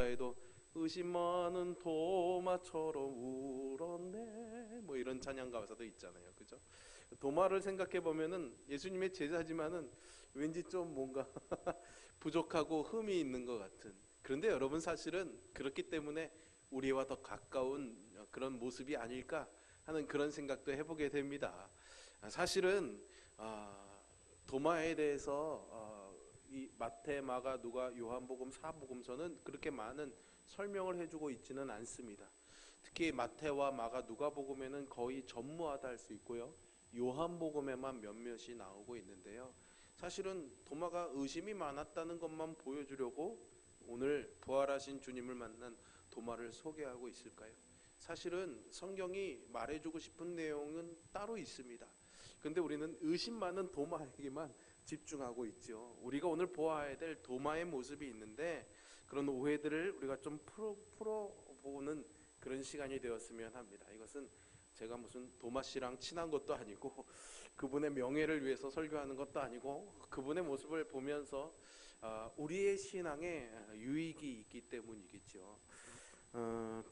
가사에도 의심 많은 도마처럼 울었네 뭐 이런 찬양 가사도 있잖아요. 그죠? 도마를 생각해 보면은 예수님의 제자지만은 왠지 좀 뭔가 부족하고 흠이 있는 것 같은. 그런데 여러분 사실은 그렇기 때문에 우리와 더 가까운 그런 모습이 아닐까 하는 그런 생각도 해보게 됩니다. 사실은 도마에 대해서 이 마태, 마가, 누가, 요한복음, 사복음서는 그렇게 많은 설명을 해주고 있지는 않습니다. 특히 마태와 마가, 누가복음에는 거의 전무하다 할 수 있고요. 요한복음에만 몇몇이 나오고 있는데요. 사실은 도마가 의심이 많았다는 것만 보여주려고 오늘 부활하신 주님을 만난 도마를 소개하고 있을까요? 사실은 성경이 말해주고 싶은 내용은 따로 있습니다. 근데 우리는 의심 많은 도마에게만 집중하고 있죠. 우리가 오늘 보아야 될 도마의 모습이 있는데 그런 오해들을 우리가 좀 풀어보는 그런 시간이 되었으면 합니다. 이것은 제가 무슨 도마 씨랑 친한 것도 아니고 그분의 명예를 위해서 설교하는 것도 아니고 그분의 모습을 보면서 우리의 신앙에 유익이 있기 때문이겠죠.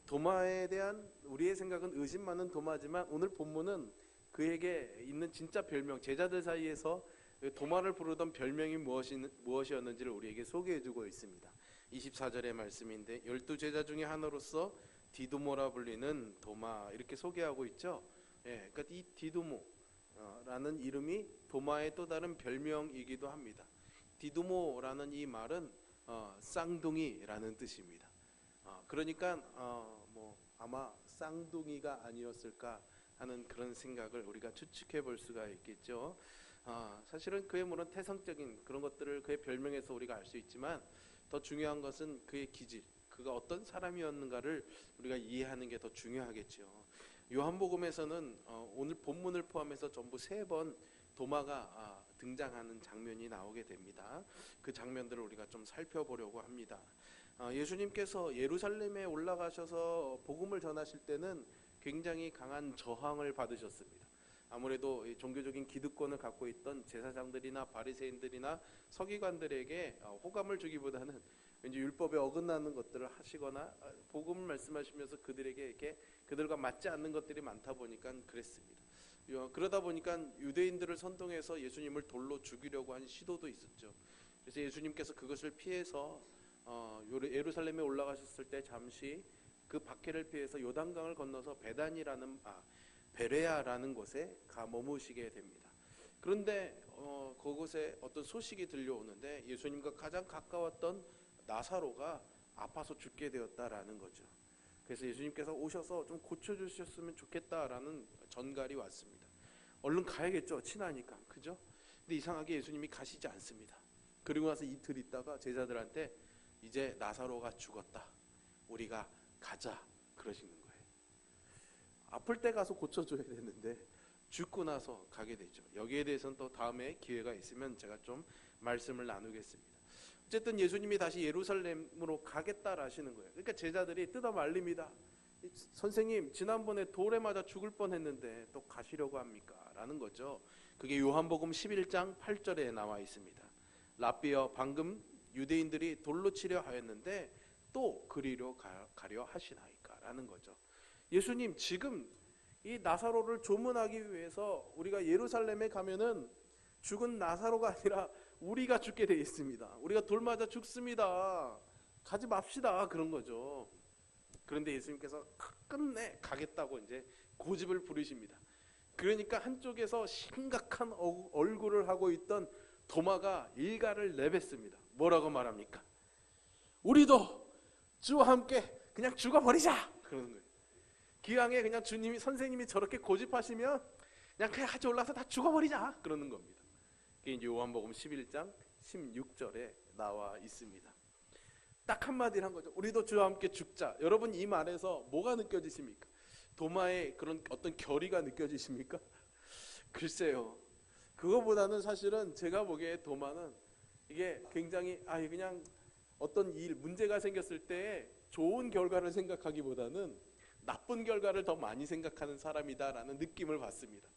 도마에 대한 우리의 생각은 의심 많은 도마지만 오늘 본문은 그에게 있는 진짜 별명, 제자들 사이에서 도마를 부르던 별명이 무엇이었는지를 우리에게 소개해주고 있습니다. 24절의 말씀인데 12제자 중에 하나로서 디두모라 불리는 도마 이렇게 소개하고 있죠. 그러니까 이 디두모라는 이름이 도마의 또 다른 별명이기도 합니다. 디두모라는 이 말은 쌍둥이라는 뜻입니다. 그러니까 아마 쌍둥이가 아니었을까 하는 그런 생각을 우리가 추측해 볼 수가 있겠죠. 사실은 그의 물론 태생적인 그런 것들을 그의 별명에서 우리가 알 수 있지만 더 중요한 것은 그의 기질, 그가 어떤 사람이었는가를 우리가 이해하는 게 더 중요하겠죠. 요한복음에서는 오늘 본문을 포함해서 전부 3번 도마가 등장하는 장면이 나오게 됩니다. 그 장면들을 우리가 좀 살펴보려고 합니다. 예수님께서 예루살렘에 올라가셔서 복음을 전하실 때는 굉장히 강한 저항을 받으셨습니다. 아무래도 종교적인 기득권을 갖고 있던 제사장들이나 바리새인들이나 서기관들에게 호감을 주기보다는 왠지 율법에 어긋나는 것들을 하시거나 복음을 말씀하시면서 그들에게 이렇게 그들과 맞지 않는 것들이 많다 보니까 그랬습니다. 그러다 보니까 유대인들을 선동해서 예수님을 돌로 죽이려고 한 시도도 있었죠. 그래서 예수님께서 그것을 피해서 예루살렘에 올라가셨을 때 잠시 그 박해를 피해서 요단강을 건너서 베레아라는 곳에 가 머무시게 됩니다. 그런데 그곳에 어떤 소식이 들려오는데 예수님과 가장 가까웠던 나사로가 아파서 죽게 되었다라는 거죠. 그래서 예수님께서 오셔서 좀 고쳐주셨으면 좋겠다라는 전갈이 왔습니다. 얼른 가야겠죠. 친하니까. 그죠? 근데 이상하게 예수님이 가시지 않습니다. 그리고 나서 이틀 있다가 제자들한테 이제 나사로가 죽었다. 우리가 가자. 그러시는 거예요. 아플 때 가서 고쳐줘야 되는데 죽고 나서 가게 되죠. 여기에 대해서는 또 다음에 기회가 있으면 제가 좀 말씀을 나누겠습니다. 어쨌든 예수님이 다시 예루살렘으로 가겠다라 하시는 거예요. 그러니까 제자들이 뜯어 말립니다. 선생님, 지난번에 돌에 맞아 죽을 뻔했는데 또 가시려고 합니까? 라는 거죠. 그게 요한복음 11장 8절에 나와 있습니다. 랍비여, 방금 유대인들이 돌로 치려 하였는데 또 그리로 가려 하시나이까? 라는 거죠. 예수님, 지금 이 나사로를 조문하기 위해서 우리가 예루살렘에 가면은 죽은 나사로가 아니라 우리가 죽게 되어 있습니다. 우리가 돌 맞아 죽습니다. 가지 맙시다. 그런 거죠. 그런데 예수님께서 끝내 가겠다고 이제 고집을 부리십니다. 그러니까 한쪽에서 심각한 얼굴을 하고 있던 도마가 일가를 내뱉습니다. 뭐라고 말합니까? 우리도 주와 함께 그냥 죽어버리자. 그러는 거예요. 기왕에 그냥 주님이 선생님이 저렇게 고집하시면 그냥 같이 올라서 다 죽어버리자. 그러는 겁니다. 그게 이제 요한복음 11장 16절에 나와 있습니다. 딱 한마디를 한 거죠. 우리도 주와 함께 죽자. 여러분 이 말에서 뭐가 느껴지십니까? 도마의 그런 어떤 결의가 느껴지십니까? 글쎄요. 그거보다는 사실은 제가 보기에 도마는 이게 굉장히 그냥 어떤 문제가 생겼을 때 좋은 결과를 생각하기보다는 나쁜 결과를 더 많이 생각하는 사람이다라는 느낌을 받습니다.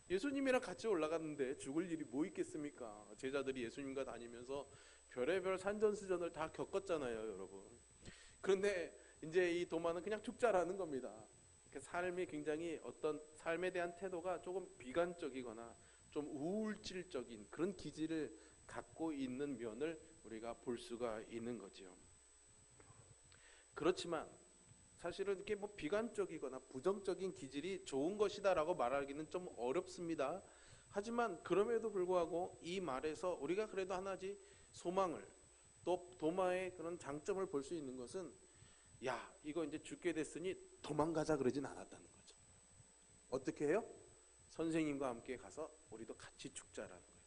예수님이랑 같이 올라갔는데 죽을 일이 뭐 있겠습니까? 제자들이 예수님과 다니면서 별의별 산전수전을 다 겪었잖아요, 여러분. 그런데 이제 이 도마는 그냥 죽자라는 겁니다. 삶이 굉장히 어떤 삶에 대한 태도가 조금 비관적이거나 좀 우울질적인 그런 기질을 갖고 있는 면을 우리가 볼 수가 있는 거지요. 그렇지만 사실은 이게 뭐 비관적이거나 부정적인 기질이 좋은 것이다라고 말하기는 좀 어렵습니다. 하지만 그럼에도 불구하고 이 말에서 우리가 그래도 하나지 소망을, 또 도마의 그런 장점을 볼 수 있는 것은, 야, 이거 이제 죽게 됐으니 도망가자 그러진 않았다는 거죠. 어떻게 해요? 선생님과 함께 가서 우리도 같이 죽자라는 거예요.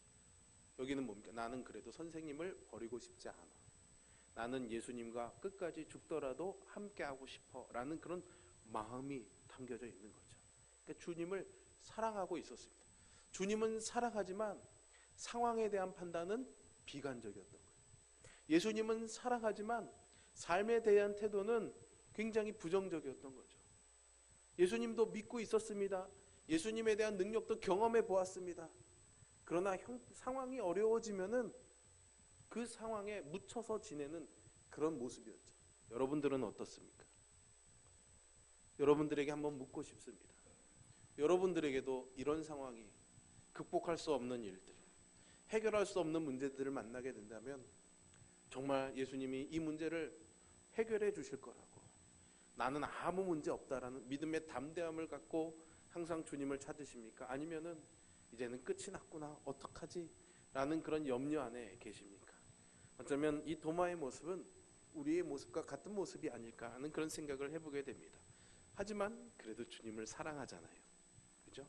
여기는 뭡니까? 나는 그래도 선생님을 버리고 싶지 않아. 나는 예수님과 끝까지 죽더라도 함께하고 싶어 라는 그런 마음이 담겨져 있는 거죠. 그러니까 주님을 사랑하고 있었습니다. 주님은 사랑하지만 상황에 대한 판단은 비관적이었던 거예요. 예수님은 사랑하지만 삶에 대한 태도는 굉장히 부정적이었던 거죠. 예수님도 믿고 있었습니다. 예수님에 대한 능력도 경험해 보았습니다. 그러나 상황이 어려워지면은 그 상황에 묻혀서 지내는 그런 모습이었죠. 여러분들은 어떻습니까? 여러분들에게 한번 묻고 싶습니다. 여러분들에게도 이런 상황이, 극복할 수 없는 일들, 해결할 수 없는 문제들을 만나게 된다면 정말 예수님이 이 문제를 해결해 주실 거라고, 나는 아무 문제 없다라는 믿음의 담대함을 갖고 항상 주님을 찾으십니까? 아니면은 이제는 끝이 났구나, 어떡하지? 라는 그런 염려 안에 계십니까? 어쩌면 이 도마의 모습은 우리의 모습과 같은 모습이 아닐까 하는 그런 생각을 해보게 됩니다. 하지만 그래도 주님을 사랑하잖아요. 그죠?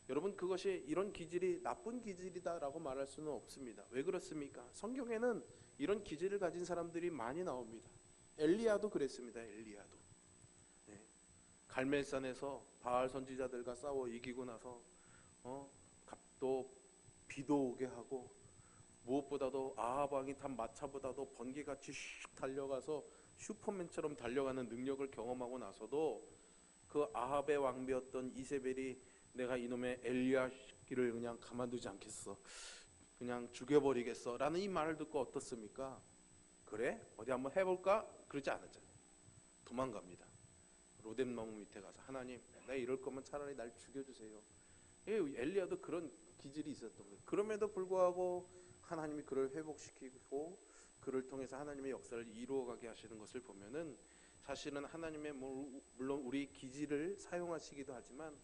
여러분, 그것이 이런 기질이 나쁜 기질이다라고 말할 수는 없습니다. 왜 그렇습니까? 성경에는 이런 기질을 가진 사람들이 많이 나옵니다. 엘리야도 그랬습니다. 엘리야도. 갈멜산에서 바알 선지자들과 싸워 이기고 나서 또 비도 오게 하고, 무엇보다도 아합 왕이 탄 마차보다도 번개같이 슉 달려가서 슈퍼맨처럼 달려가는 능력을 경험하고 나서도 그 아합의 왕비였던 이세벨이 내가 이놈의 엘리야를 그냥 가만두지 않겠어, 그냥 죽여버리겠어 라는 이 말을 듣고 어떻습니까? 그래? 어디 한번 해볼까? 그러지 않았잖아요. 도망갑니다. 로뎀나무 밑에 가서, 하나님, 내가 이럴 거면 차라리 날 죽여주세요. 엘리야도 그런 기질이 있었던 거예요. 그럼에도 불구하고 하나님이 그를 회복시키고 그를 통해서 하나님의 역사를 이루어가게 하시는 것을 보면은, 사실은 하나님의 물론 우리 기질을 사용하시기도 하지만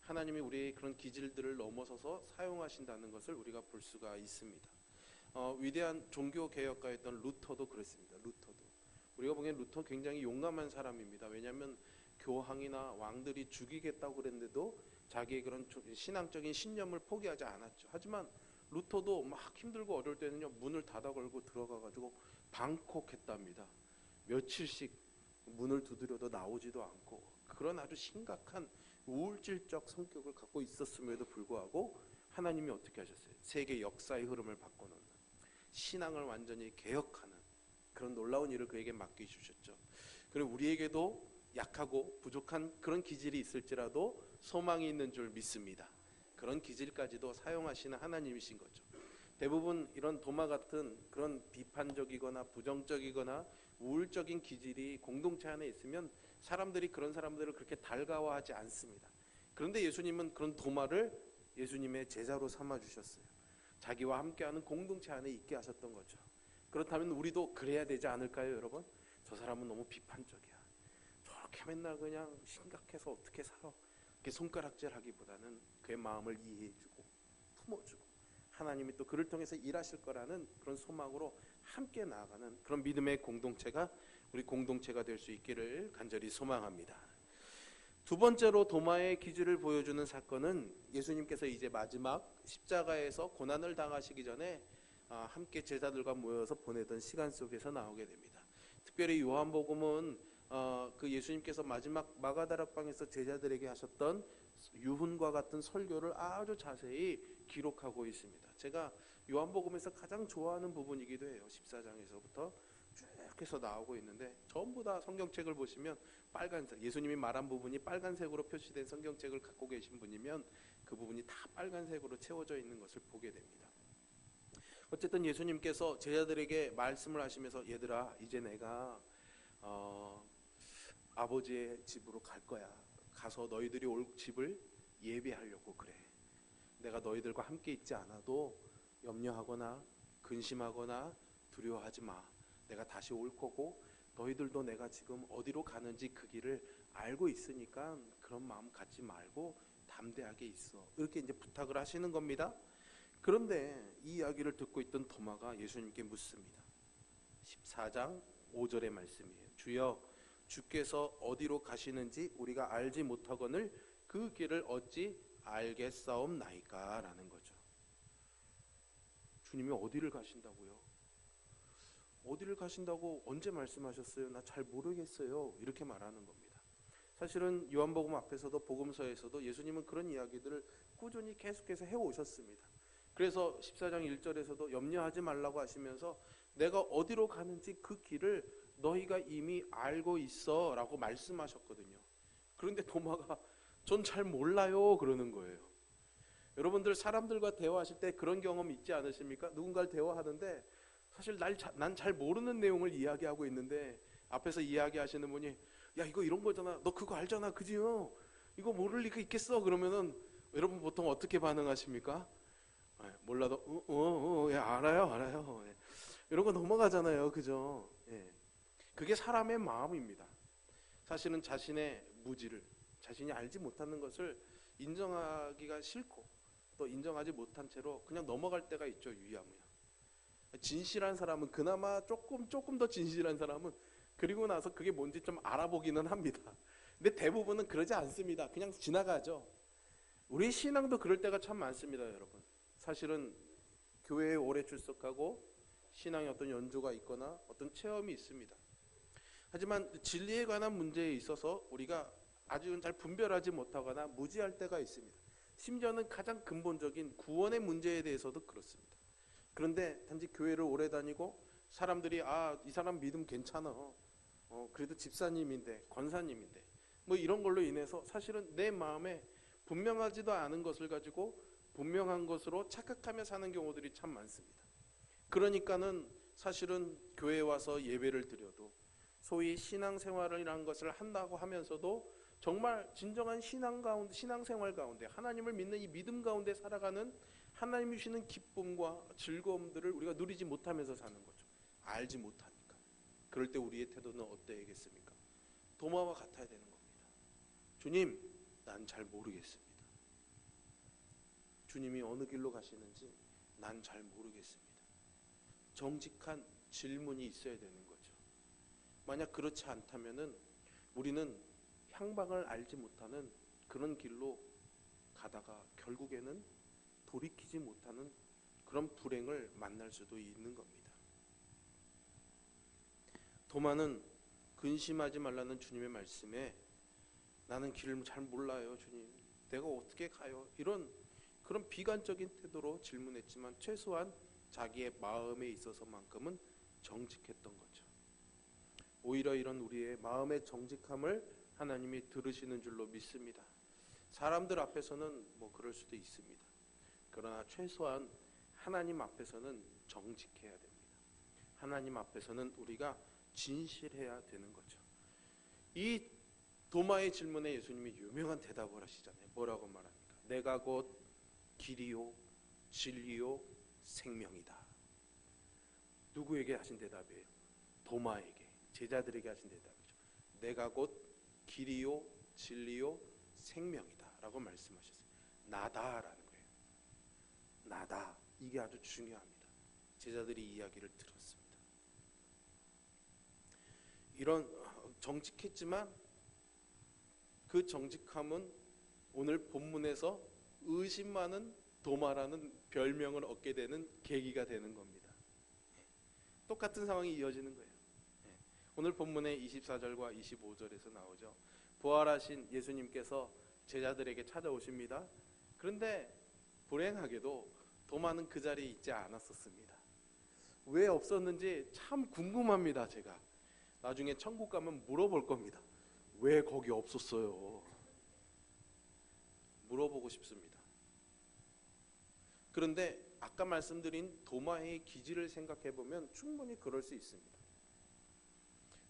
하나님이 우리의 그런 기질들을 넘어서서 사용하신다는 것을 우리가 볼 수가 있습니다. 위대한 종교 개혁가였던 루터도 그랬습니다. 루터도, 우리가 보기엔 루터 굉장히 용감한 사람입니다. 왜냐하면 교황이나 왕들이 죽이겠다고 그랬는데도 자기의 그런 신앙적인 신념을 포기하지 않았죠. 하지만 루터도 막 힘들고 어려울 때는요, 문을 닫아 걸고 들어가가지고 방콕했답니다. 며칠씩 문을 두드려도 나오지도 않고, 그런 아주 심각한 우울질적 성격을 갖고 있었음에도 불구하고 하나님이 어떻게 하셨어요? 세계 역사의 흐름을 바꿔놓는, 신앙을 완전히 개혁하는 그런 놀라운 일을 그에게 맡겨주셨죠. 그리고 우리에게도 약하고 부족한 그런 기질이 있을지라도 소망이 있는 줄 믿습니다. 그런 기질까지도 사용하시는 하나님이신 거죠. 대부분 이런 도마 같은 그런 비판적이거나 부정적이거나 우울적인 기질이 공동체 안에 있으면 사람들이 그런 사람들을 그렇게 달가워하지 않습니다. 그런데 예수님은 그런 도마를 예수님의 제자로 삼아 주셨어요. 자기와 함께하는 공동체 안에 있게 하셨던 거죠. 그렇다면 우리도 그래야 되지 않을까요, 여러분? 저 사람은 너무 비판적이야, 저렇게 맨날 그냥 심각해서 어떻게 살아, 이렇게 손가락질하기보다는 그의 마음을 이해해주고 품어주고 하나님이 또 그를 통해서 일하실 거라는 그런 소망으로 함께 나아가는 그런 믿음의 공동체가 우리 공동체가 될 수 있기를 간절히 소망합니다. 두 번째로 도마의 기질을 보여주는 사건은, 예수님께서 이제 마지막 십자가에서 고난을 당하시기 전에 함께 제자들과 모여서 보내던 시간 속에서 나오게 됩니다. 특별히 요한복음은 그 예수님께서 마지막 마가다락방에서 제자들에게 하셨던 유훈과 같은 설교를 아주 자세히 기록하고 있습니다. 제가 요한복음에서 가장 좋아하는 부분이기도 해요. 14장에서부터 쭉 해서 나오고 있는데, 전부 다 성경책을 보시면 빨간색, 예수님이 말한 부분이 빨간색으로 표시된 성경책을 갖고 계신 분이면 그 부분이 다 빨간색으로 채워져 있는 것을 보게 됩니다. 어쨌든 예수님께서 제자들에게 말씀을 하시면서, 얘들아, 이제 내가 어, 아버지의 집으로 갈 거야. 가서 너희들이 올 집을 예배하려고 그래. 내가 너희들과 함께 있지 않아도 염려하거나 근심하거나 두려워하지 마. 내가 다시 올 거고 너희들도 내가 지금 어디로 가는지 그 길을 알고 있으니까 그런 마음 갖지 말고 담대하게 있어. 이렇게 이제 부탁을 하시는 겁니다. 그런데 이 이야기를 듣고 있던 도마가 예수님께 묻습니다. 14장 5절의 말씀이에요. 주여, 주께서 어디로 가시는지 우리가 알지 못하거늘 그 길을 어찌 알겠사옵나이까? 라는 거죠. 주님이 어디를 가신다고요? 어디를 가신다고 언제 말씀하셨어요? 나 잘 모르겠어요. 이렇게 말하는 겁니다. 사실은 요한복음 앞에서도 복음서에서도 예수님은 그런 이야기들을 꾸준히 계속해서 해오셨습니다. 그래서 14장 1절에서도 염려하지 말라고 하시면서 내가 어디로 가는지 그 길을 너희가 이미 알고 있어 라고 말씀하셨거든요. 그런데 도마가 전 잘 몰라요 그러는 거예요. 여러분들 사람들과 대화하실 때 그런 경험 있지 않으십니까? 누군가를 대화하는데 사실 난 잘 모르는 내용을 이야기하고 있는데 앞에서 이야기하시는 분이 야 이거 이런 거잖아, 너 그거 알잖아, 그지요? 이거 모를 리가 있겠어? 그러면은 여러분 보통 어떻게 반응하십니까? 몰라도 예, 알아요. 예. 이런 거 넘어가잖아요, 그죠? 예. 그게 사람의 마음입니다. 사실은 자신의 무지를, 자신이 알지 못하는 것을 인정하기가 싫고 또 인정하지 못한 채로 그냥 넘어갈 때가 있죠, 유야무야. 진실한 사람은 그나마 조금 더 진실한 사람은 그리고 나서 그게 뭔지 좀 알아보기는 합니다. 근데 대부분은 그러지 않습니다. 그냥 지나가죠. 우리 신앙도 그럴 때가 참 많습니다, 여러분. 사실은 교회에 오래 출석하고 신앙의 어떤 연조가 있거나 어떤 체험이 있습니다. 하지만 진리에 관한 문제에 있어서 우리가 아주 잘 분별하지 못하거나 무지할 때가 있습니다. 심지어는 가장 근본적인 구원의 문제에 대해서도 그렇습니다. 그런데 단지 교회를 오래 다니고 사람들이 이 사람 믿음 괜찮아, 그래도 집사님인데 권사님인데 뭐 이런 걸로 인해서 사실은 내 마음에 분명하지도 않은 것을 가지고 분명한 것으로 착각하며 사는 경우들이 참 많습니다. 그러니까는 사실은 교회에 와서 예배를 드려도 소위 신앙생활이라는 것을 한다고 하면서도 정말 진정한 신앙생활 가운데 하나님을 믿는 이 믿음 가운데 살아가는 하나님이 주시는 기쁨과 즐거움들을 우리가 누리지 못하면서 사는 거죠. 알지 못하니까. 그럴 때 우리의 태도는 어때야겠습니까? 도마와 같아야 되는 겁니다. 주님, 난 잘 모르겠습니다. 주님이 어느 길로 가시는지 난 잘 모르겠습니다. 정직한 질문이 있어야 되는 거죠. 만약 그렇지 않다면은 우리는 향방을 알지 못하는 그런 길로 가다가 결국에는 돌이키지 못하는 그런 불행을 만날 수도 있는 겁니다. 도마는 근심하지 말라는 주님의 말씀에 나는 길을 잘 몰라요, 주님. 내가 어떻게 가요? 이런 그런 비관적인 태도로 질문했지만 최소한 자기의 마음에 있어서만큼은 정직했던 거죠. 오히려 이런 우리의 마음의 정직함을 하나님이 들으시는 줄로 믿습니다. 사람들 앞에서는 뭐 그럴 수도 있습니다. 그러나 최소한 하나님 앞에서는 정직해야 됩니다. 하나님 앞에서는 우리가 진실해야 되는 거죠. 이 도마의 질문에 예수님이 유명한 대답을 하시잖아요. 뭐라고 말합니까? 내가 곧 길이요 진리요 생명이다. 누구에게 하신 대답이에요? 도마에게, 제자들에게 하신 대답이죠. 내가 곧 길이요 진리요 생명이다 라고 말씀하셨어요. 나다라는 거예요. 나다. 이게 아주 중요합니다. 제자들이 이 이야기를 들었습니다. 이런 정직했지만 그 정직함은 오늘 본문에서 의심 많은 도마라는 별명을 얻게 되는 계기가 되는 겁니다. 똑같은 상황이 이어지는 거예요. 오늘 본문의 24절과 25절에서 나오죠. 부활하신 예수님께서 제자들에게 찾아오십니다. 그런데 불행하게도 도마는 그 자리에 있지 않았었습니다. 왜 없었는지 참 궁금합니다. 제가 나중에 천국 가면 물어볼 겁니다. 왜 거기 없었어요? 물어보고 싶습니다. 그런데 아까 말씀드린 도마의 기질을 생각해 보면 충분히 그럴 수 있습니다.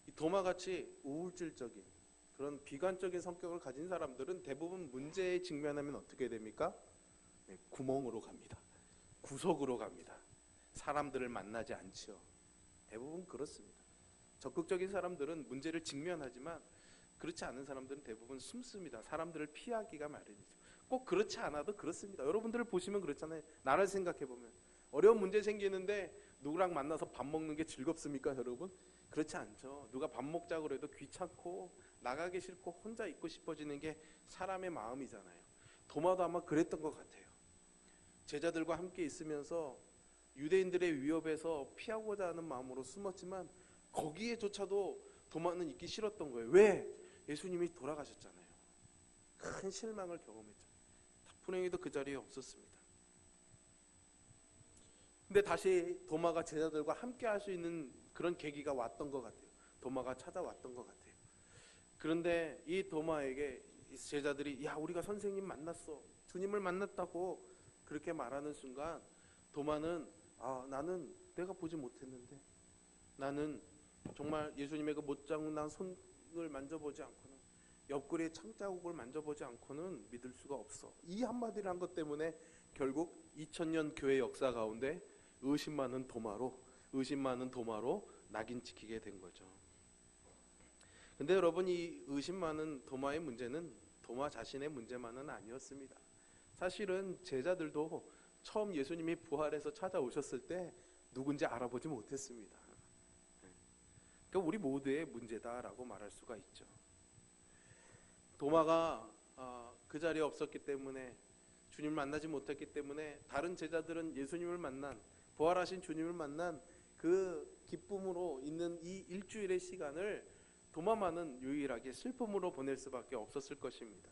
이 도마같이 우울질적인 그런 비관적인 성격을 가진 사람들은 대부분 문제에 직면하면 어떻게 됩니까? 네, 구멍으로 갑니다. 구석으로 갑니다. 사람들을 만나지 않지요. 대부분 그렇습니다. 적극적인 사람들은 문제를 직면하지만 그렇지 않은 사람들은 대부분 숨습니다. 사람들을 피하기가 마련이죠. 꼭 그렇지 않아도 그렇습니다. 여러분들을 보시면 그렇잖아요. 나를 생각해보면 어려운 문제 생기는데 누구랑 만나서 밥 먹는 게 즐겁습니까, 여러분? 그렇지 않죠. 누가 밥 먹자고 그래도 귀찮고 나가기 싫고 혼자 있고 싶어지는 게 사람의 마음이잖아요. 도마도 아마 그랬던 것 같아요. 제자들과 함께 있으면서 유대인들의 위협에서 피하고자 하는 마음으로 숨었지만 거기에조차도 도마는 있기 싫었던 거예요. 왜? 예수님이 돌아가셨잖아요. 큰 실망을 경험했죠. 분행이도 그 자리에 없었습니다. 근데 다시 도마가 제자들과 함께 할 수 있는 그런 계기가 왔던 것 같아요. 도마가 찾아왔던 것 같아요. 그런데 이 도마에게 제자들이 야 우리가 선생님 만났어, 주님을 만났다고 그렇게 말하는 순간 도마는 나는 내가 보지 못했는데, 나는 정말 예수님의 그 못장난 손을 만져보지 않고는 옆구리의 창자국을 만져보지 않고는 믿을 수가 없어. 이 한마디를 한 것 때문에 결국 2000년 교회 역사 가운데 의심 많은 도마로 낙인 찍히게 된 거죠. 근데 여러분, 이 의심 많은 도마의 문제는 도마 자신의 문제만은 아니었습니다. 사실은 제자들도 처음 예수님이 부활해서 찾아오셨을 때 누군지 알아보지 못했습니다. 그러니까 우리 모두의 문제다라고 말할 수가 있죠. 도마가 그 자리에 없었기 때문에, 주님을 만나지 못했기 때문에 다른 제자들은 예수님을 만난, 부활하신 주님을 만난 그 기쁨으로 있는 이 일주일의 시간을 도마만은 유일하게 슬픔으로 보낼 수밖에 없었을 것입니다.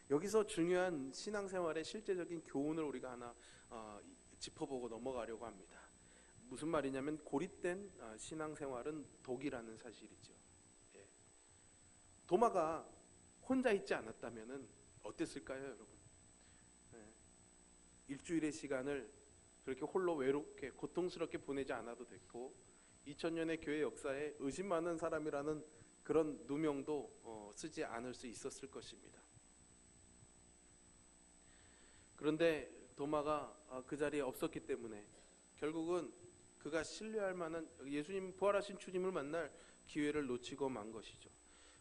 여기서 중요한 신앙생활의 실제적인 교훈을 우리가 하나 짚어보고 넘어가려고 합니다. 무슨 말이냐면 고립된 신앙생활은 독이라는 사실이죠. 예. 도마가 혼자 있지 않았다면 어땠을까요, 여러분? 예. 일주일의 시간을 그렇게 홀로 외롭게 고통스럽게 보내지 않아도 됐고 2000년의 교회 역사에 의심 많은 사람이라는 그런 누명도 쓰지 않을 수 있었을 것입니다. 그런데 도마가 그 자리에 없었기 때문에 결국은 그가 신뢰할 만한 예수님, 부활하신 주님을 만날 기회를 놓치고 만 것이죠.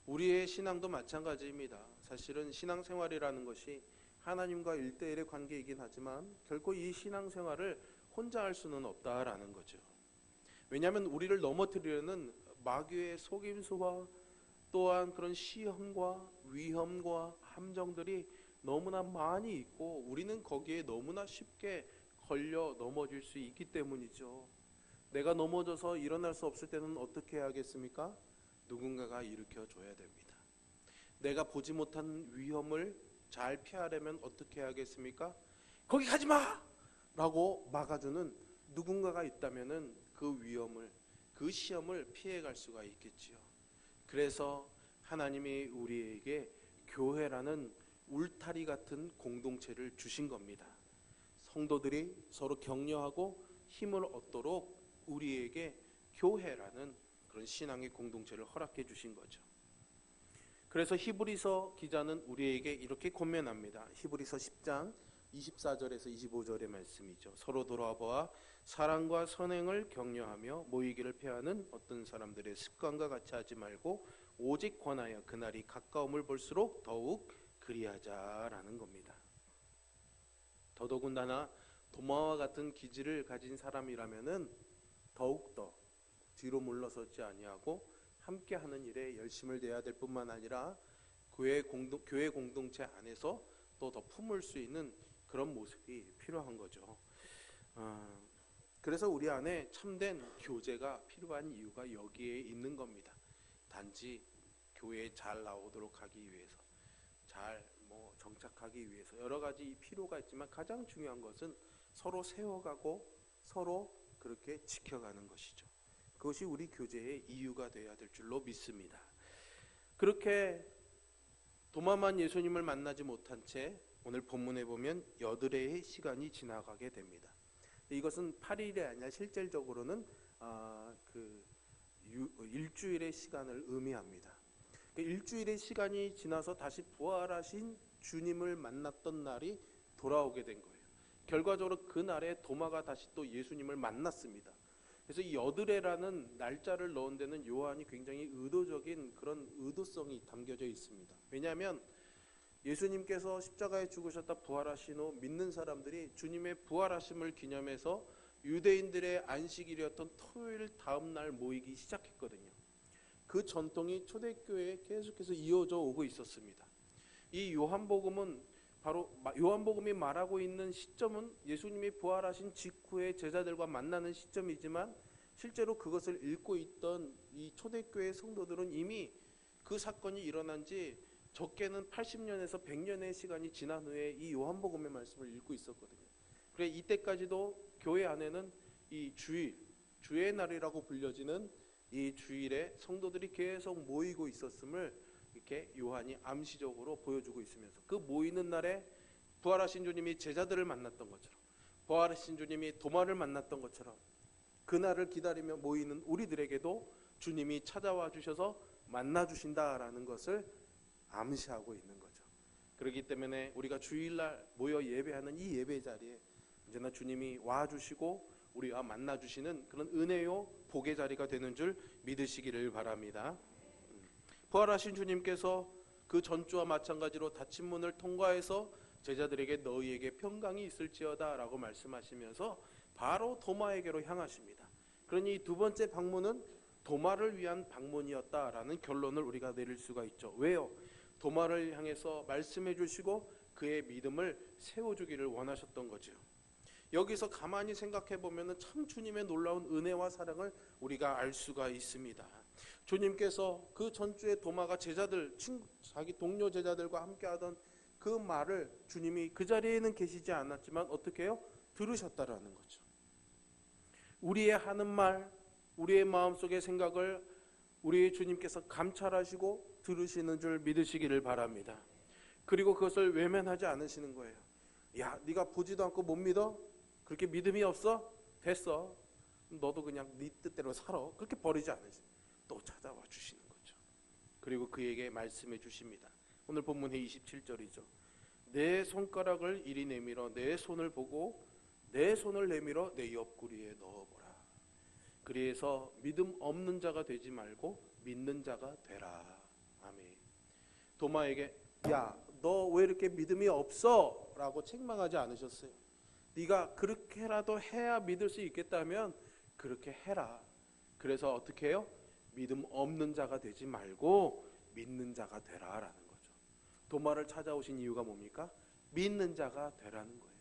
우리의 신앙도 마찬가지입니다. 사실은 신앙생활이라는 것이 하나님과 1대1의 관계이긴 하지만 결코 이 신앙생활을 혼자 할 수는 없다라는 거죠. 왜냐하면 우리를 넘어뜨리려는 마귀의 속임수와 또한 그런 시험과 위험과 함정들이 너무나 많이 있고 우리는 거기에 너무나 쉽게 걸려 넘어질 수 있기 때문이죠. 내가 넘어져서 일어날 수 없을 때는 어떻게 해야겠습니까? 누군가가 일으켜줘야 됩니다. 내가 보지 못한 위험을 잘 피하려면 어떻게 해야겠습니까? 거기 가지 마! 라고 막아주는 누군가가 있다면 그 위험을, 그 시험을 피해갈 수가 있겠지요. 그래서 하나님이 우리에게 교회라는 울타리 같은 공동체를 주신 겁니다. 성도들이 서로 격려하고 힘을 얻도록 우리에게 교회라는 그런 신앙의 공동체를 허락해 주신 거죠. 그래서 히브리서 기자는 우리에게 이렇게 권면합니다. 히브리서 10장 24절에서 25절의 말씀이죠. 서로 돌아보아 사랑과 선행을 격려하며 모이기를 패하는 어떤 사람들의 습관과 같이 하지 말고 오직 권하여 그날이 가까움을 볼수록 더욱 그리하자라는 겁니다. 더더군다나 도마와 같은 기질을 가진 사람이라면은 더욱더 뒤로 물러서지 아니하고 함께하는 일에 열심을 내야 될 뿐만 아니라 교회 공동체 안에서 또 더 품을 수 있는 그런 모습이 필요한 거죠. 그래서 우리 안에 참된 교제가 필요한 이유가 여기에 있는 겁니다. 단지 교회에 잘 나오도록 하기 위해서, 잘 정착하기 위해서 여러 가지 필요가 있지만 가장 중요한 것은 서로 세워가고 서로 그렇게 지켜가는 것이죠. 그것이 우리 교제의 이유가 되어야 될 줄로 믿습니다. 그렇게 도마만 예수님을 만나지 못한 채 오늘 본문에 보면 여드레의 시간이 지나가게 됩니다. 이것은 8일이 아니라 실질적으로는 일주일의 시간을 의미합니다. 그 일주일의 시간이 지나서 다시 부활하신 주님을 만났던 날이 돌아오게 된 거예요. 결과적으로 그 날에 도마가 다시 또 예수님을 만났습니다. 그래서 이 여드레라는 날짜를 넣은 데는 요한이 굉장히 의도적인 그런 의도성이 담겨져 있습니다. 왜냐하면 예수님께서 십자가에 죽으셨다 부활하신 후 믿는 사람들이 주님의 부활하심을 기념해서 유대인들의 안식일이었던 토요일 다음 날 모이기 시작했거든요. 그 전통이 초대교회에 계속해서 이어져 오고 있었습니다. 이 요한복음은 바로 요한복음이 말하고 있는 시점은 예수님이 부활하신 직후에 제자들과 만나는 시점이지만 실제로 그것을 읽고 있던 이 초대교회 성도들은 이미 그 사건이 일어난 지 적게는 80년에서 100년의 시간이 지난 후에 이 요한복음의 말씀을 읽고 있었거든요. 그래 이때까지도 교회 안에는 이 주의 날이라고 불려지는 이 주일에 성도들이 계속 모이고 있었음을 이렇게 요한이 암시적으로 보여주고 있으면서 그 모이는 날에 부활하신 주님이 제자들을 만났던 것처럼 부활하신 주님이 도마를 만났던 것처럼 그날을 기다리며 모이는 우리들에게도 주님이 찾아와 주셔서 만나 주신다라는 것을 암시하고 있는 거죠. 그렇기 때문에 우리가 주일날 모여 예배하는 이 예배 자리에 언제나 주님이 와주시고 우리와 만나주시는 그런 은혜요 복의 자리가 되는 줄 믿으시기를 바랍니다. 부활하신 주님께서 그 전주와 마찬가지로 닫힌 문을 통과해서 제자들에게 너희에게 평강이 있을지어다 라고 말씀하시면서 바로 도마에게로 향하십니다. 그러니 두 번째 방문은 도마를 위한 방문이었다라는 결론을 우리가 내릴 수가 있죠. 왜요? 도마를 향해서 말씀해 주시고 그의 믿음을 세워주기를 원하셨던 거죠. 여기서 가만히 생각해 보면 참 주님의 놀라운 은혜와 사랑을 우리가 알 수가 있습니다. 주님께서 그 전주에 도마가 자기 동료 제자들과 함께 하던 그 말을 주님이 그 자리에는 계시지 않았지만 어떻게 해요? 들으셨다라는 거죠. 우리의 하는 말, 우리의 마음속의 생각을 우리의 주님께서 감찰하시고 들으시는 줄 믿으시기를 바랍니다. 그리고 그것을 외면하지 않으시는 거예요. 야, 네가 보지도 않고 못 믿어? 그렇게 믿음이 없어? 됐어. 너도 그냥 네 뜻대로 살아. 그렇게 버리지 않으시고 또 찾아와 주시는 거죠. 그리고 그에게 말씀해 주십니다. 오늘 본문의 27절이죠. 내 손가락을 이리 내밀어 내 손을 보고 내 손을 내밀어 내 옆구리에 넣어보라. 그래서 믿음 없는 자가 되지 말고 믿는 자가 되라. 아멘. 도마에게 야, 너 왜 이렇게 믿음이 없어? 라고 책망하지 않으셨어요. 네가 그렇게라도 해야 믿을 수 있겠다면 그렇게 해라. 그래서 어떻게 해요? 믿음 없는 자가 되지 말고 믿는 자가 되라라는 거죠. 도마를 찾아오신 이유가 뭡니까? 믿는 자가 되라는 거예요.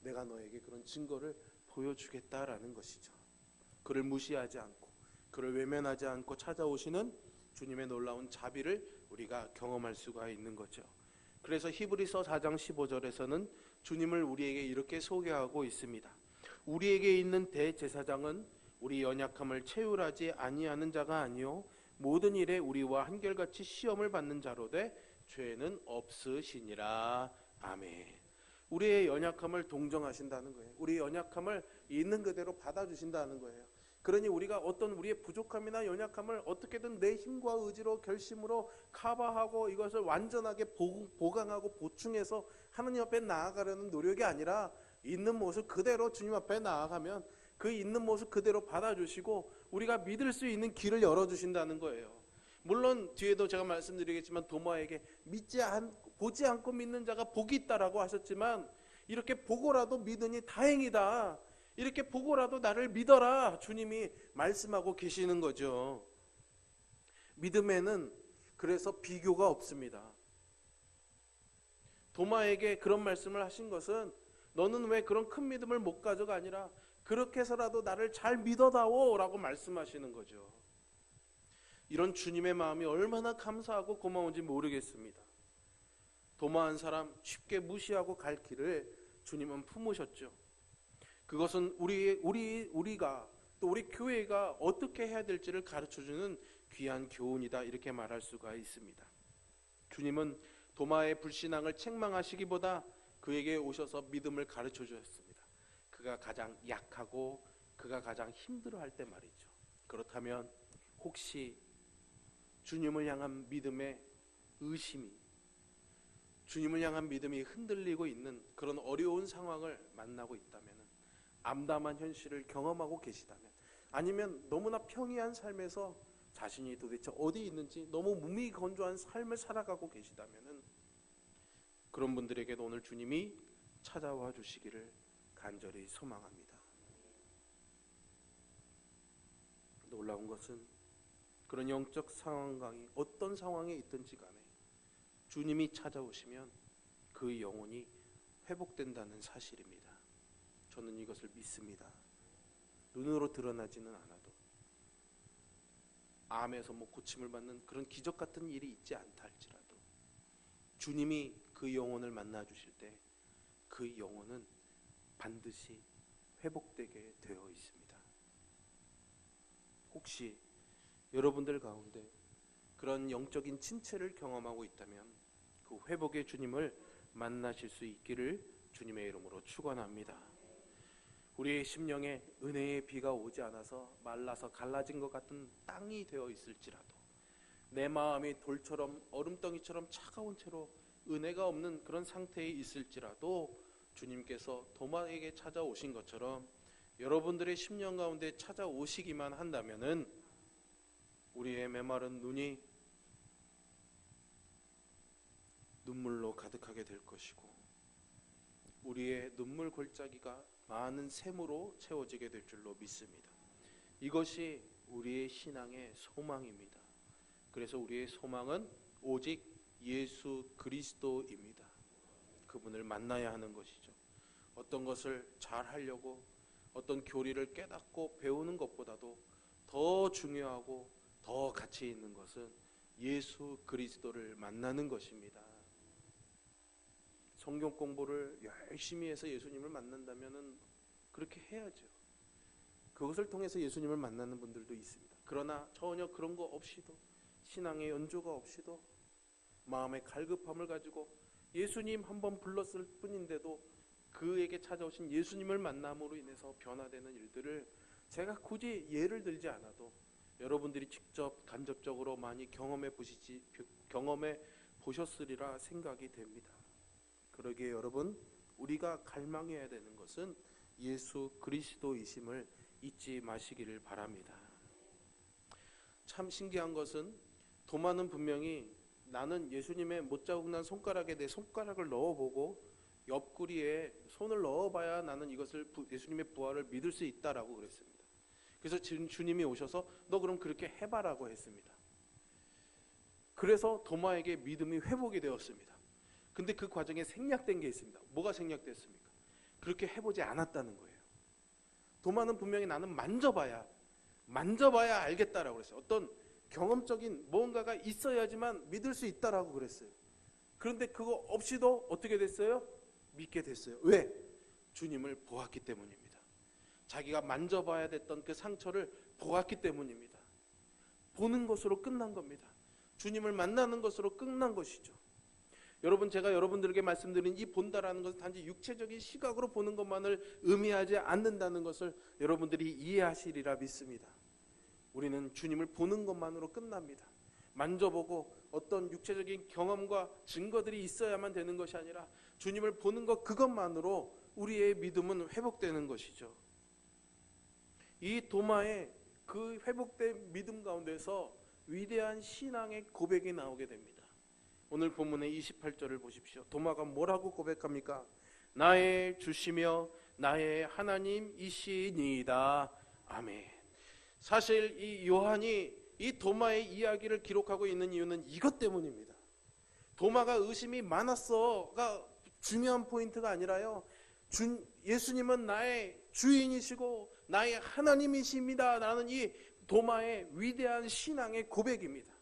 내가 너에게 그런 증거를 보여주겠다라는 것이죠. 그를 무시하지 않고 그를 외면하지 않고 찾아오시는 주님의 놀라운 자비를 우리가 경험할 수가 있는 거죠. 그래서 히브리서 4장 15절에서는 주님을 우리에게 이렇게 소개하고 있습니다. 우리에게 있는 대제사장은 우리 연약함을 체휼하지 아니하는 자가 아니요 모든 일에 우리와 한결같이 시험을 받는 자로되 죄는 없으시니라. 아멘. 우리의 연약함을 동정하신다는 거예요. 우리의 연약함을 있는 그대로 받아주신다는 거예요. 그러니 우리가 어떤 우리의 부족함이나 연약함을 어떻게든 내 힘과 의지로 결심으로 커버하고 이것을 완전하게 보강하고 보충해서 하나님 앞에 나아가려는 노력이 아니라 있는 모습 그대로 주님 앞에 나아가면 그 있는 모습 그대로 받아주시고 우리가 믿을 수 있는 길을 열어주신다는 거예요. 물론 뒤에도 제가 말씀드리겠지만 도마에게 보지 않고 믿는 자가 복이 있다라고 하셨지만 이렇게 보고라도 믿으니 다행이다. 이렇게 보고라도 나를 믿어라. 주님이 말씀하고 계시는 거죠. 믿음에는 그래서 비교가 없습니다. 도마에게 그런 말씀을 하신 것은 너는 왜 그런 큰 믿음을 못 가져가 아니라 그렇게 해서라도 나를 잘 믿어다오 라고 말씀하시는 거죠. 이런 주님의 마음이 얼마나 감사하고 고마운지 모르겠습니다. 도마한 사람 쉽게 무시하고 갈 길을 주님은 품으셨죠. 그것은 우리가 또 우리 교회가 어떻게 해야 될지를 가르쳐주는 귀한 교훈이다 이렇게 말할 수가 있습니다. 주님은 도마의 불신앙을 책망하시기보다 그에게 오셔서 믿음을 가르쳐 주셨습니다. 그가 가장 약하고 그가 가장 힘들어할 때 말이죠. 그렇다면 혹시 주님을 향한 믿음의 의심이, 주님을 향한 믿음이 흔들리고 있는 그런 어려운 상황을 만나고 있다면, 암담한 현실을 경험하고 계시다면, 아니면 너무나 평이한 삶에서 자신이 도대체 어디 있는지 너무 무미건조한 삶을 살아가고 계시다면, 그런 분들에게도 오늘 주님이 찾아와 주시기를 간절히 소망합니다. 놀라운 것은 그런 영적 상황이 어떤 상황에 있든지 간에 주님이 찾아오시면 그 영혼이 회복된다는 사실입니다. 저는 이것을 믿습니다. 눈으로 드러나지는 않아도, 암에서 고침을 받는 그런 기적 같은 일이 있지 않다 할지라도 주님이 그 영혼을 만나 주실 때 그 영혼은 반드시 회복되게 되어 있습니다. 혹시 여러분들 가운데 그런 영적인 침체를 경험하고 있다면 그 회복의 주님을 만나실 수 있기를 주님의 이름으로 축원합니다. 우리의 심령에 은혜의 비가 오지 않아서 말라서 갈라진 것 같은 땅이 되어 있을지라도, 내 마음이 돌처럼 얼음덩이처럼 차가운 채로 은혜가 없는 그런 상태에 있을지라도 주님께서 도마에게 찾아오신 것처럼 여러분들의 심령 가운데 찾아오시기만 한다면은 우리의 메마른 눈이 눈물로 가득하게 될 것이고, 우리의 눈물 골짜기가 많은 샘으로 채워지게 될 줄로 믿습니다. 이것이 우리의 신앙의 소망입니다. 그래서 우리의 소망은 오직 예수 그리스도입니다. 그분을 만나야 하는 것이죠. 어떤 것을 잘 하려고 어떤 교리를 깨닫고 배우는 것보다도 더 중요하고 더 가치 있는 것은 예수 그리스도를 만나는 것입니다. 성경 공부를 열심히 해서 예수님을 만난다면 그렇게 해야죠. 그것을 통해서 예수님을 만나는 분들도 있습니다. 그러나 전혀 그런 거 없이도, 신앙의 연조가 없이도 마음의 갈급함을 가지고 예수님 한번 불렀을 뿐인데도 그에게 찾아오신 예수님을 만남으로 인해서 변화되는 일들을 제가 굳이 예를 들지 않아도 여러분들이 직접 간접적으로 많이 경험해 보셨으리라 생각이 됩니다. 그러기에 여러분, 우리가 갈망해야 되는 것은 예수 그리스도이심을 잊지 마시기를 바랍니다. 참 신기한 것은 도마는 분명히 나는 예수님의 못자국난 손가락에 내 손가락을 넣어보고 옆구리에 손을 넣어봐야 나는 이것을 예수님의 부활을 믿을 수 있다라고 그랬습니다. 그래서 주님이 오셔서 너 그럼 그렇게 해봐라고 했습니다. 그래서 도마에게 믿음이 회복이 되었습니다. 근데 그 과정에 생략된 게 있습니다. 뭐가 생략됐습니까? 그렇게 해보지 않았다는 거예요. 도마는 분명히 나는 만져봐야 알겠다라고 그랬어요. 어떤 경험적인 뭔가가 있어야지만 믿을 수 있다라고 그랬어요. 그런데 그거 없이도 어떻게 됐어요? 믿게 됐어요. 왜? 주님을 보았기 때문입니다. 자기가 만져봐야 됐던 그 상처를 보았기 때문입니다. 보는 것으로 끝난 겁니다. 주님을 만나는 것으로 끝난 것이죠. 여러분, 제가 여러분들에게 말씀드린 이 본다라는 것은 단지 육체적인 시각으로 보는 것만을 의미하지 않는다는 것을 여러분들이 이해하시리라 믿습니다. 우리는 주님을 보는 것만으로 끝납니다. 만져보고 어떤 육체적인 경험과 증거들이 있어야만 되는 것이 아니라 주님을 보는 것 그것만으로 우리의 믿음은 회복되는 것이죠. 이 도마의 그 회복된 믿음 가운데서 위대한 신앙의 고백이 나오게 됩니다. 오늘 본문의 28절을 보십시오. 도마가 뭐라고 고백합니까? 나의 주시며 나의 하나님이시니이다. 아멘. 사실 이 요한이 이 도마의 이야기를 기록하고 있는 이유는 이것 때문입니다. 도마가 의심이 많았어가 중요한 포인트가 아니라요, 예수님은 나의 주인이시고 나의 하나님이십니다 라는 이 도마의 위대한 신앙의 고백입니다.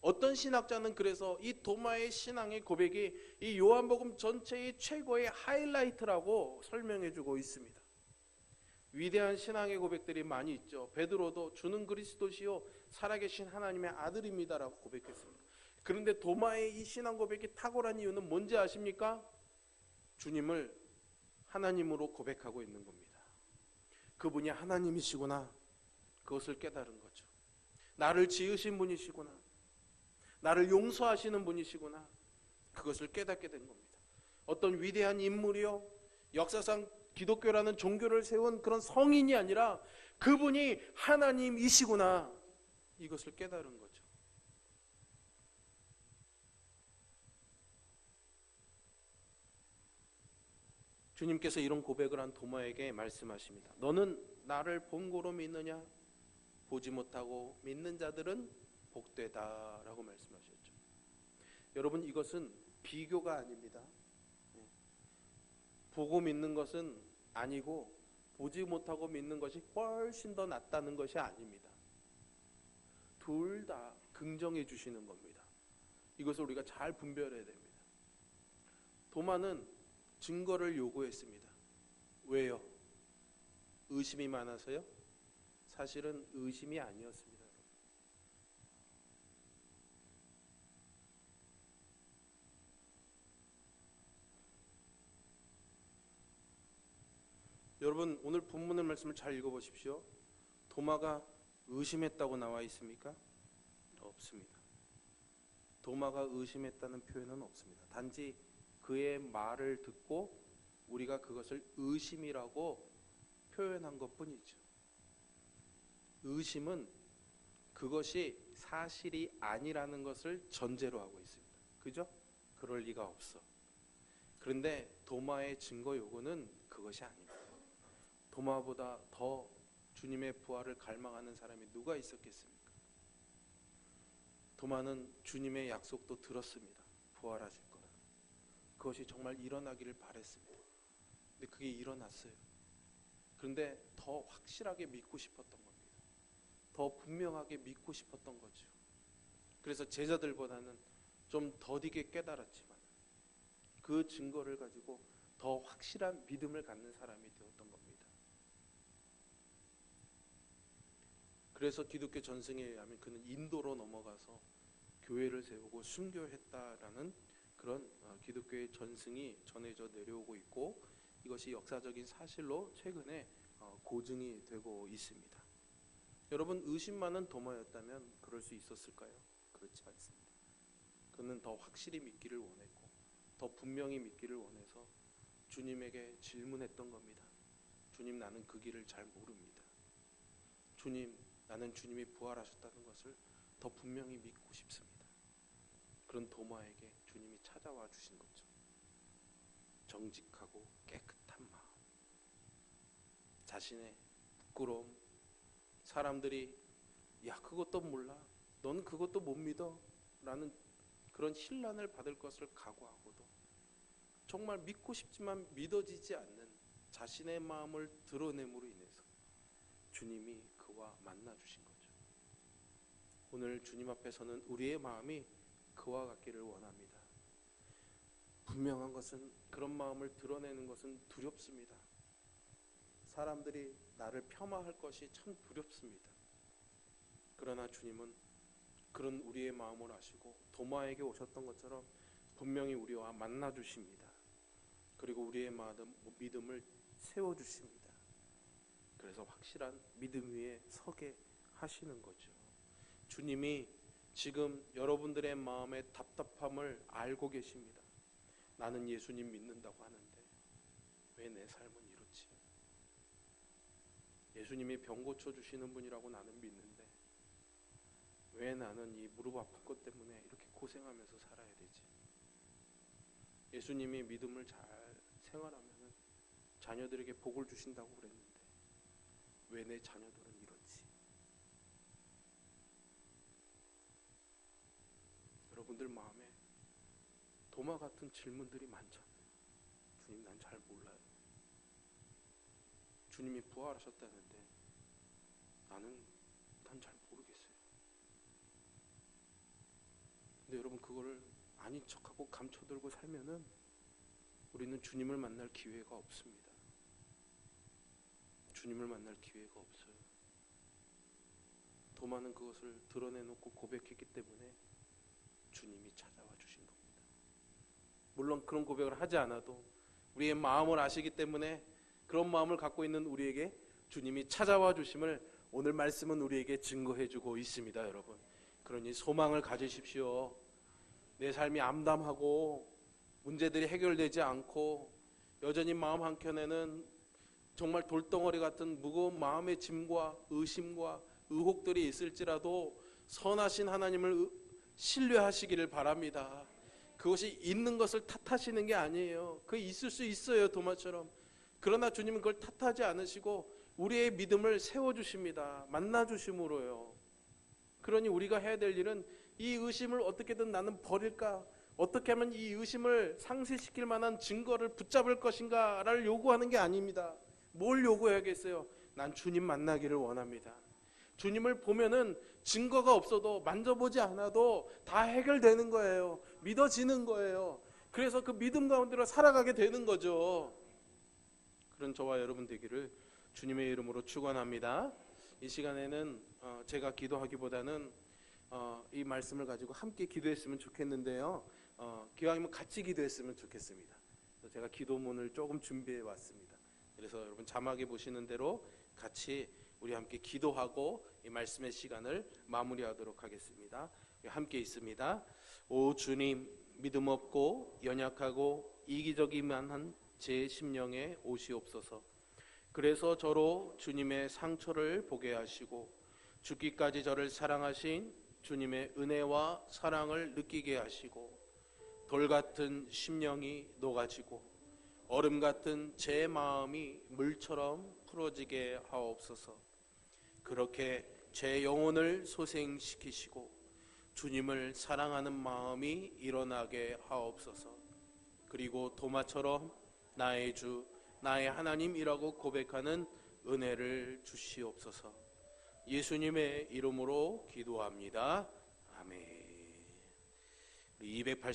어떤 신학자는 그래서 이 도마의 신앙의 고백이 이 요한복음 전체의 최고의 하이라이트라고 설명해주고 있습니다. 위대한 신앙의 고백들이 많이 있죠. 베드로도 주는 그리스도시요 살아계신 하나님의 아들입니다라고 고백했습니다. 그런데 도마의 이 신앙 고백이 탁월한 이유는 뭔지 아십니까? 주님을 하나님으로 고백하고 있는 겁니다. 그분이 하나님이시구나, 그것을 깨달은 거죠. 나를 지으신 분이시구나, 나를 용서하시는 분이시구나, 그것을 깨닫게 된 겁니다. 어떤 위대한 인물이요, 역사상 기독교라는 종교를 세운 그런 성인이 아니라 그분이 하나님이시구나, 이것을 깨달은 거죠. 주님께서 이런 고백을 한 도마에게 말씀하십니다. 너는 나를 본고로 믿느냐? 보지 못하고 믿는 자들은 복되다 라고 말씀하셨죠. 여러분, 이것은 비교가 아닙니다. 보고 믿는 것은 아니고 보지 못하고 믿는 것이 훨씬 더 낫다는 것이 아닙니다. 둘 다 긍정해 주시는 겁니다. 이것을 우리가 잘 분별해야 됩니다. 도마는 증거를 요구했습니다. 왜요? 의심이 많아서요? 사실은 의심이 아니었습니다. 여러분, 오늘 본문의 말씀을 잘 읽어보십시오. 도마가 의심했다고 나와 있습니까? 없습니다. 도마가 의심했다는 표현은 없습니다. 단지 그의 말을 듣고 우리가 그것을 의심이라고 표현한 것뿐이죠. 의심은 그것이 사실이 아니라는 것을 전제로 하고 있습니다. 그죠? 그럴 리가 없어. 그런데 도마의 증거 요구는 그것이 아닙니다. 도마보다 더 주님의 부활을 갈망하는 사람이 누가 있었겠습니까? 도마는 주님의 약속도 들었습니다. 부활하실 거라. 그것이 정말 일어나기를 바랬습니다. 근데 그게 일어났어요. 그런데 더 확실하게 믿고 싶었던 겁니다. 더 분명하게 믿고 싶었던 거죠. 그래서 제자들보다는 좀 더디게 깨달았지만 그 증거를 가지고 더 확실한 믿음을 갖는 사람이 되었던 겁니다. 그래서 기독교 전승에 의하면 그는 인도로 넘어가서 교회를 세우고 순교했다라는 그런 기독교의 전승이 전해져 내려오고 있고, 이것이 역사적인 사실로 최근에 고증이 되고 있습니다. 여러분, 의심 많은 도마였다면 그럴 수 있었을까요? 그렇지 않습니다. 그는 더 확실히 믿기를 원했고 더 분명히 믿기를 원해서 주님에게 질문했던 겁니다. 주님, 나는 그 길을 잘 모릅니다. 주님, 나는 주님이 부활하셨다는 것을 더 분명히 믿고 싶습니다. 그런 도마에게 주님이 찾아와 주신 거죠. 정직하고 깨끗한 마음, 자신의 부끄러움, 사람들이 야 그것도 몰라, 넌 그것도 못 믿어 라는 그런 신란을 받을 것을 각오하고도 정말 믿고 싶지만 믿어지지 않는 자신의 마음을 드러냄으로 인해서 주님이 그와 만나 주신 거죠. 오늘 주님 앞에서는 우리의 마음이 그와 같기를 원합니다. 분명한 것은, 그런 마음을 드러내는 것은 두렵습니다. 사람들이 나를 폄하할 것이 참 두렵습니다. 그러나 주님은 그런 우리의 마음을 아시고 도마에게 오셨던 것처럼 분명히 우리와 만나 주십니다. 그리고 우리의 믿음을 세워주십니다. 그래서 확실한 믿음 위에 서게 하시는 거죠. 주님이 지금 여러분들의 마음의 답답함을 알고 계십니다. 나는 예수님 믿는다고 하는데 왜 내 삶은 이렇지? 예수님이 병 고쳐주시는 분이라고 나는 믿는데 왜 나는 이 무릎 아픈 것 때문에 이렇게 고생하면서 살아야 되지? 예수님이 믿음을 잘 생활하면 자녀들에게 복을 주신다고 그랬는데 왜 내 자녀들은 이렇지? 여러분들 마음에 도마 같은 질문들이 많잖아요. 주님, 난 잘 몰라요. 주님이 부활하셨다는데 난 잘 모르겠어요. 근데 여러분, 그거를 아닌 척하고 감춰들고 살면은 우리는 주님을 만날 기회가 없습니다. 주님을 만날 기회가 없어요. 도마는 그것을 드러내놓고 고백했기 때문에 주님이 찾아와 주신 겁니다. 물론 그런 고백을 하지 않아도 우리의 마음을 아시기 때문에 그런 마음을 갖고 있는 우리에게 주님이 찾아와 주심을 오늘 말씀은 우리에게 증거해주고 있습니다, 여러분. 그러니 소망을 가지십시오. 내 삶이 암담하고 문제들이 해결되지 않고 여전히 마음 한켠에는 정말 돌덩어리 같은 무거운 마음의 짐과 의심과 의혹들이 있을지라도 선하신 하나님을 신뢰하시기를 바랍니다. 그것이 있는 것을 탓하시는 게 아니에요. 그 있을 수 있어요, 도마처럼. 그러나 주님은 그걸 탓하지 않으시고 우리의 믿음을 세워주십니다. 만나주심으로요. 그러니 우리가 해야 될 일은 이 의심을 어떻게든 나는 버릴까? 어떻게 하면 이 의심을 상쇄시킬 만한 증거를 붙잡을 것인가를 요구하는 게 아닙니다. 뭘 요구해야겠어요? 난 주님 만나기를 원합니다. 주님을 보면은 증거가 없어도 만져보지 않아도 다 해결되는 거예요. 믿어지는 거예요. 그래서 그 믿음 가운데로 살아가게 되는 거죠. 그런 저와 여러분 되기를 주님의 이름으로 축원합니다. 이 시간에는 제가 기도하기보다는 이 말씀을 가지고 함께 기도했으면 좋겠는데요. 기왕이면 같이 기도했으면 좋겠습니다. 그래서 제가 기도문을 조금 준비해 왔습니다. 그래서 여러분 자막에 보시는 대로 같이 우리 함께 기도하고 이 말씀의 시간을 마무리하도록 하겠습니다. 함께 있습니다. 오 주님, 믿음 없고 연약하고 이기적이만한 제 심령에 오시옵소서. 그래서 저로 주님의 상처를 보게 하시고 죽기까지 저를 사랑하신 주님의 은혜와 사랑을 느끼게 하시고 돌같은 심령이 녹아지고 얼음 같은 제 마음이 물처럼 풀어지게 하옵소서. 그렇게 제 영혼을 소생시키시고 주님을 사랑하는 마음이 일어나게 하옵소서. 그리고 도마처럼 나의 주, 나의 하나님이라고 고백하는 은혜를 주시옵소서. 예수님의 이름으로 기도합니다. 아멘. 280